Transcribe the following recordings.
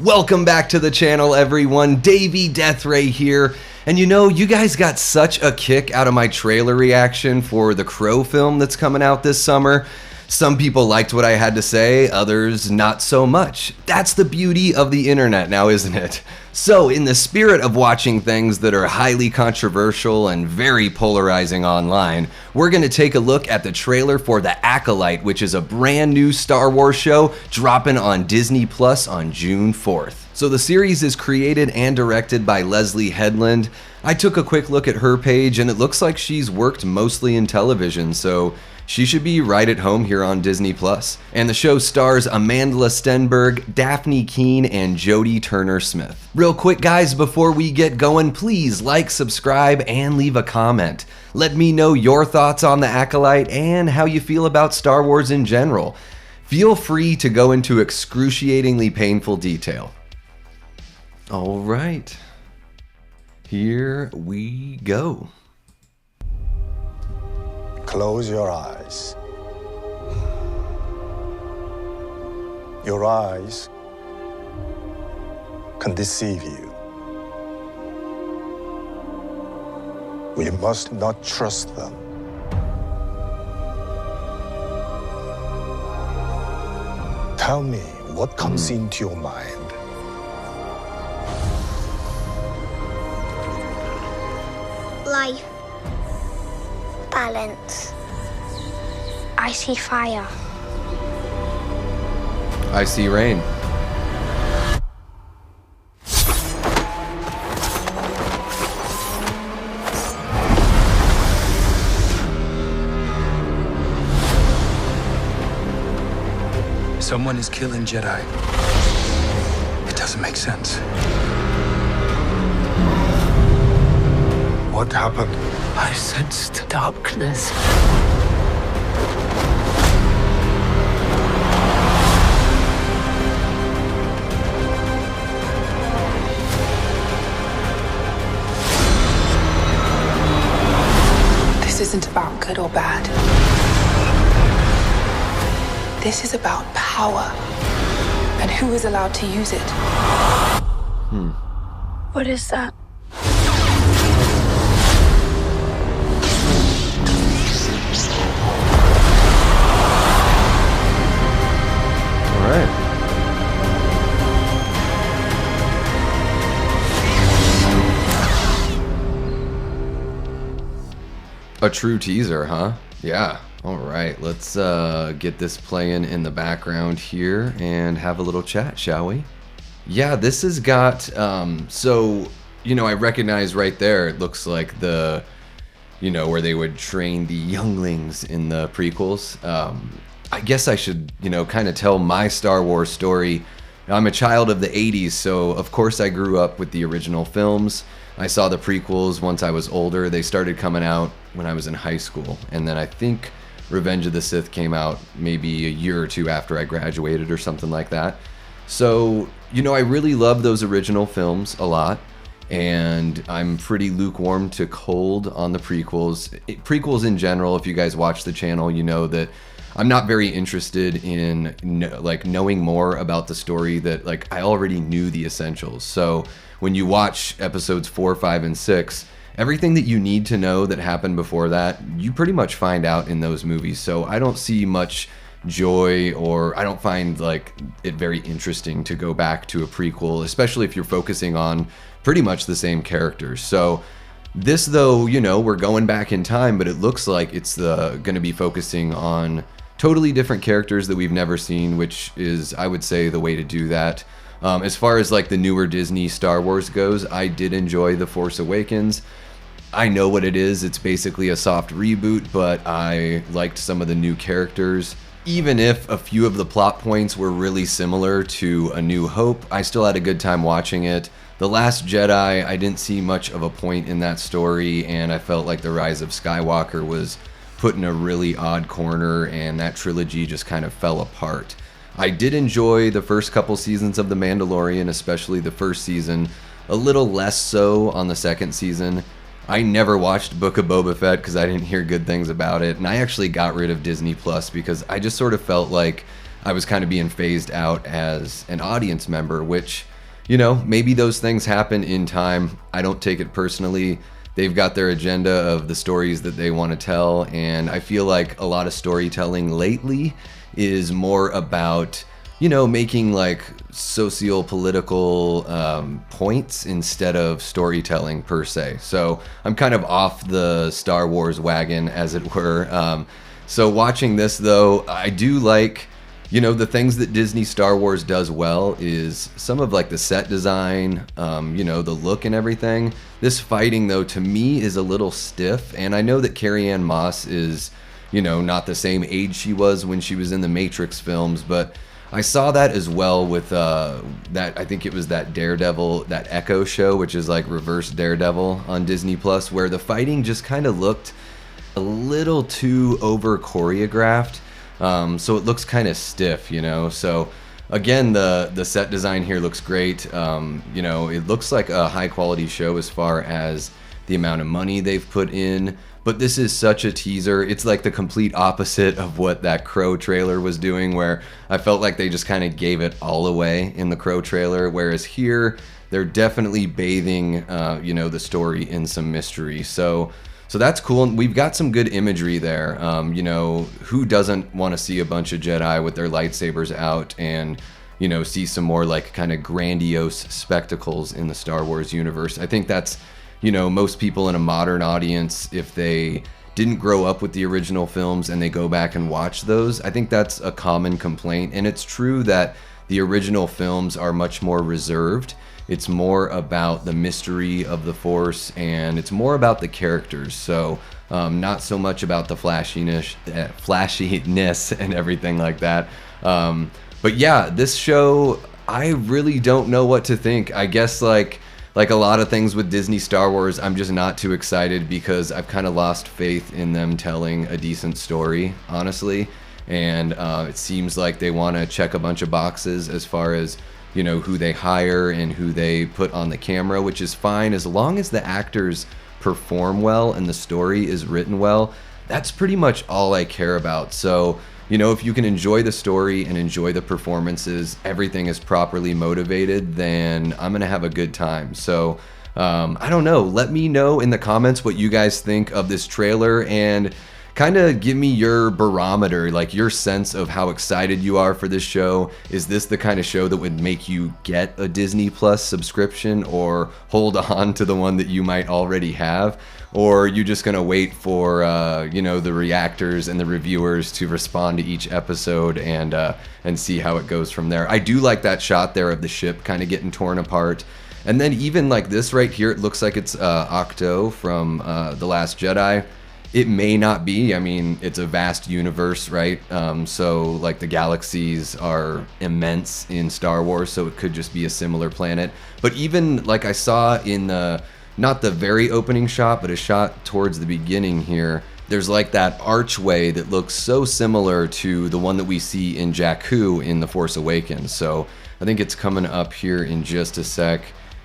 Welcome back to the channel, everyone. Davey Deathray here. And you guys got such a kick out of my trailer reaction for the Crow film that's coming out this summer. Some people liked what I had to say, others not so much. That's the beauty of the internet now, isn't it? So, in the spirit of watching things that are highly controversial and very polarizing online, we're going to take a look at the trailer for The Acolyte, which is a brand new Star Wars show dropping on Disney Plus on June 4th. So the series is created and directed by Leslie Headland. I took a quick look at her page and it looks like she's worked mostly in television, so she should be right at home here on Disney Plus. And the show stars Amanda Stenberg, Daphne Keane, and Jodie Turner-Smith. Real quick, guys, before we get going, please like, subscribe, and leave a comment. Let me know your thoughts on The Acolyte and how you feel about Star Wars in general. Feel free to go into excruciatingly painful detail. All right, here we go. Close your eyes. Your eyes can deceive you. We must not trust them. Tell me what comes into your mind. Life. Balance. I see fire. I see rain. Someone is killing Jedi. It doesn't make sense. What happened? I sensed darkness. This isn't about good or bad. This is about power and who is allowed to use it. What is that? All right. A true teaser, huh? Yeah. All right, let's get this playing in the background here and have a little chat, shall we? Yeah, this has got, so, I recognize right there, it looks like the, where they would train the younglings in the prequels. I guess I should, kind of tell my Star Wars story. I'm a child of the 80s, so of course I grew up with the original films. I saw the prequels once I was older. They started coming out when I was in high school. And then I think Revenge of the Sith came out maybe a year or two after I graduated or something like that. So, I really love those original films a lot. And I'm pretty lukewarm to cold on the prequels. Prequels in general, if you guys watch the channel, you know that I'm not very interested in knowing more about the story that I already knew the essentials. So when you watch episodes 4, 5, and 6, everything that you need to know that happened before that, you pretty much find out in those movies. So I don't see much joy, or I don't find it very interesting to go back to a prequel, especially if you're focusing on pretty much the same characters. So this, though, we're going back in time, but it looks like it's going to be focusing on totally different characters that we've never seen, which is, I would say, the way to do that. As far as the newer Disney Star Wars goes, I did enjoy The Force Awakens. I know what it is. It's basically a soft reboot, but I liked some of the new characters. Even if a few of the plot points were really similar to A New Hope, I still had a good time watching it. The Last Jedi, I didn't see much of a point in that story, and I felt like The Rise of Skywalker was put in a really odd corner, and that trilogy just kind of fell apart. I did enjoy the first couple seasons of The Mandalorian, especially the first season, a little less so on the second season. I never watched Book of Boba Fett because I didn't hear good things about it, and I actually got rid of Disney Plus because I just sort of felt like I was kind of being phased out as an audience member, which you know, maybe those things happen in time. I don't take it personally. They've got their agenda of the stories that they want to tell, and I feel like a lot of storytelling lately is more about, you know, making like socio-political points instead of storytelling per se. So I'm kind of off the Star Wars wagon, as it were. So watching this though, I do like, you know, the things that Disney Star Wars does well is some of like the set design, you know, the look and everything. This fighting though, to me, is a little stiff, and I know that Carrie-Anne Moss is, you know, not the same age she was when she was in the Matrix films, but I saw that as well with that, I think it was that Daredevil, that Echo show, which is like reverse Daredevil on Disney Plus, where the fighting just kind of looked a little too over choreographed. So it looks kind of stiff, you know. So again, the set design here looks great. You know, it looks like a high quality show as far as the amount of money they've put in. But this is such a teaser. It's like the complete opposite of what that Crow trailer was doing, where I felt like they just kind of gave it all away in the Crow trailer. Whereas here, they're definitely bathing, you know, the story in some mystery. So that's cool. And we've got some good imagery there. You know, who doesn't want to see a bunch of Jedi with their lightsabers out and, you know, see some more like kind of grandiose spectacles in the Star Wars universe? I think that's, you know, most people in a modern audience, if they didn't grow up with the original films and they go back and watch those, I think that's a common complaint. And it's true that the original films are much more reserved. It's more about the mystery of the Force, and it's more about the characters. So not so much about the flashiness and everything like that. But yeah, this show, I really don't know what to think. I guess like a lot of things with Disney Star Wars, I'm just not too excited because I've kind of lost faith in them telling a decent story, honestly. And it seems like they want to check a bunch of boxes as far as, you know, who they hire and who they put on the camera, which is fine as long as the actors perform well and the story is written well. That's pretty much all I care about. So, you know, if you can enjoy the story and enjoy the performances, everything is properly motivated, then I'm going to have a good time. So, I don't know. Let me know in the comments what you guys think of this trailer, and kind of give me your barometer, like your sense of how excited you are for this show. Is this the kind of show that would make you get a Disney Plus subscription or hold on to the one that you might already have? Or are you just going to wait for, you know, the reactors and the reviewers to respond to each episode and see how it goes from there? I do like that shot there of the ship kind of getting torn apart. And then even like this right here, it looks like it's Octo from The Last Jedi. It may not be. I mean, it's a vast universe, right? So like the galaxies are immense in Star Wars, so it could just be a similar planet. But even like I saw in the, not the very opening shot, but a shot towards the beginning here, there's like that archway that looks so similar to the one that we see in Jakku in The Force Awakens. So I think it's coming up here in just a sec.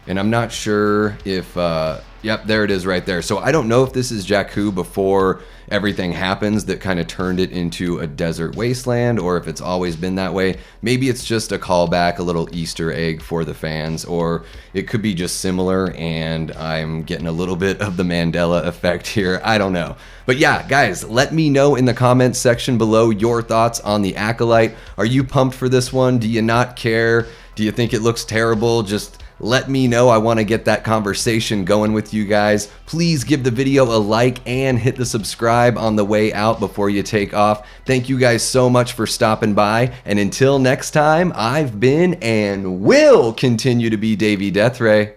And I'm not sure if, yep, there it is right there. So I don't know if this is Jakku before everything happens that kind of turned it into a desert wasteland, or if it's always been that way. Maybe it's just a callback, a little Easter egg for the fans, or it could be just similar and I'm getting a little bit of the Mandela effect here. I don't know. But yeah, guys, let me know in the comments section below your thoughts on the Acolyte. Are you pumped for this one? Do you not care? Do you think it looks terrible? Just let me know. I want to get that conversation going with you guys. Please give the video a like and hit the subscribe on the way out before you take off. Thank you guys so much for stopping by. And until next time, I've been and will continue to be Davey Deathray.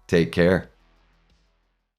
Take care.